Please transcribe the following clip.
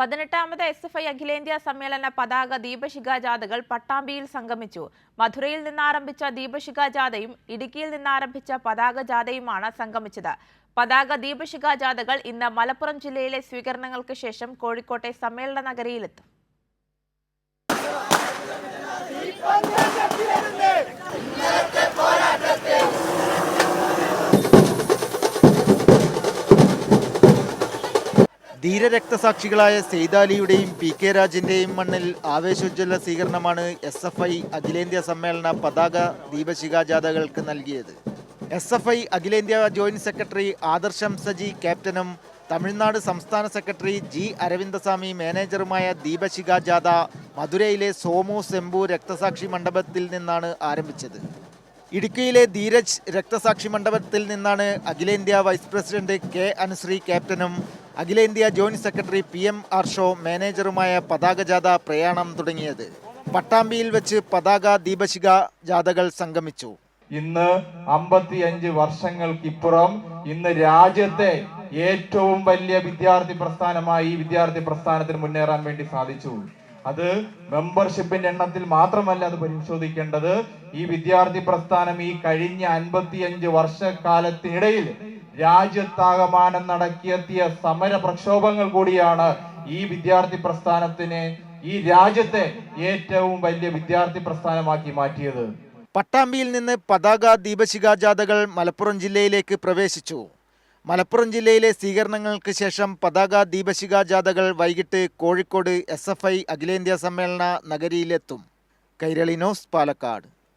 18ാമത് SFI അഖിലേന്ത്യാ സമ്മേളന പതാക ദീപശിഖാ ജാഥകൾ പട്ടാമ്പിയിൽ സംഗമിച്ചു. മധുരയിൽ നിന്നാരംഭിച്ച ദീപശിഖാ ജാഥയും ഇടുക്കിയിൽ നിന്നാരംഭിച്ച പതാക ജാഥയുമാണ് സംഗമിച്ചത്. പതാക ദീപശിഖാ ജാഥകൾ ഇന്ന് മലപ്പുറം ജില്ലയിലെ സ്വീകരണങ്ങൾക്ക് ശേഷം കോഴിക്കോട്ടെ സമ്മേളന നഗരിയിലെത്തും. ധീരരക്തസാക്ഷികളായ സെയ്താലിയുടെയും PK രാജിന്റെയും മണ്ണിൽ ആവേശോജ്വല സ്വീകരണമാണ് SFI അഖിലേന്ത്യാ സമ്മേളന പതാക ദീപശിഖാ ജാഥകൾക്ക് നൽകിയത്. SFI അഖിലേന്ത്യാ ജോയിന്റ് സെക്രട്ടറി ആദർശം സജി ക്യാപ്റ്റനും തമിഴ്നാട് സംസ്ഥാന സെക്രട്ടറി G അരവിന്ദസ്വാമി മാനേജറുമായ ദീപശിഖാ ജാഥ മധുരയിലെ സോമു സെമ്പു രക്തസാക്ഷി മണ്ഡപത്തിൽ നിന്നാണ് ആരംഭിച്ചത്. ഇടുക്കിയിലെ ധീരജ് രക്തസാക്ഷി മണ്ഡപത്തിൽ നിന്നാണ് അഖിലേന്ത്യാ വൈസ് പ്രസിഡന്റ് K അനുശ്രീ ക്യാപ്റ്റനും അഖിലേന്ത്യാ ജോയിന്റ് സെക്രട്ടറി PM ആർഷോ മാനേജറുമായ പതാക ജാഥ പ്രയാണം തുടങ്ങിയത്. പട്ടാമ്പിയിൽ വെച്ച് പതാക ദീപശിഖാ ജാഥകൾ സംഗമിച്ചു. ഇന്ന് 55 വർഷങ്ങൾക്കിപ്പുറം ഇന്ന് രാജ്യത്തെ ഏറ്റവും വലിയ വിദ്യാർത്ഥി പ്രസ്ഥാനമായി ഈ വിദ്യാർത്ഥി പ്രസ്ഥാനത്തിന് മുന്നേറാൻ വേണ്ടി സാധിച്ചു. അത് മെമ്പർഷിപ്പിന്റെ എണ്ണത്തിൽ മാത്രമല്ല അത് പരിശോധിക്കേണ്ടത്. ഈ വിദ്യാർത്ഥി പ്രസ്ഥാനം ഈ കഴിഞ്ഞ 55 വർഷക്കാലത്തിനിടയിൽ രാജ്യത്താകമാനം നടത്തിയെത്തിയ സമര പ്രക്ഷോഭങ്ങൾ കൂടിയാണ് ഈ വിദ്യാർത്ഥി പ്രസ്ഥാനത്തിനെ ഈ രാജ്യത്തെ ഏറ്റവും വലിയ വിദ്യാർത്ഥി പ്രസ്ഥാനമാക്കി മാറ്റിയത്. പട്ടാമ്പിയിൽ നിന്ന് പതാക ദീപശിഖാ ജാഥകൾ മലപ്പുറം ജില്ലയിലേക്ക് പ്രവേശിച്ചു. മലപ്പുറം ജില്ലയിലെ സ്വീകരണങ്ങൾക്ക് ശേഷം പതാക ദീപശിഖാ ജാഥകൾ വൈകിട്ട് കോഴിക്കോട് SFI അഖിലേന്ത്യാ സമ്മേളന നഗരിയിലെത്തും. കൈരളി ന്യൂസ്, പാലക്കാട്.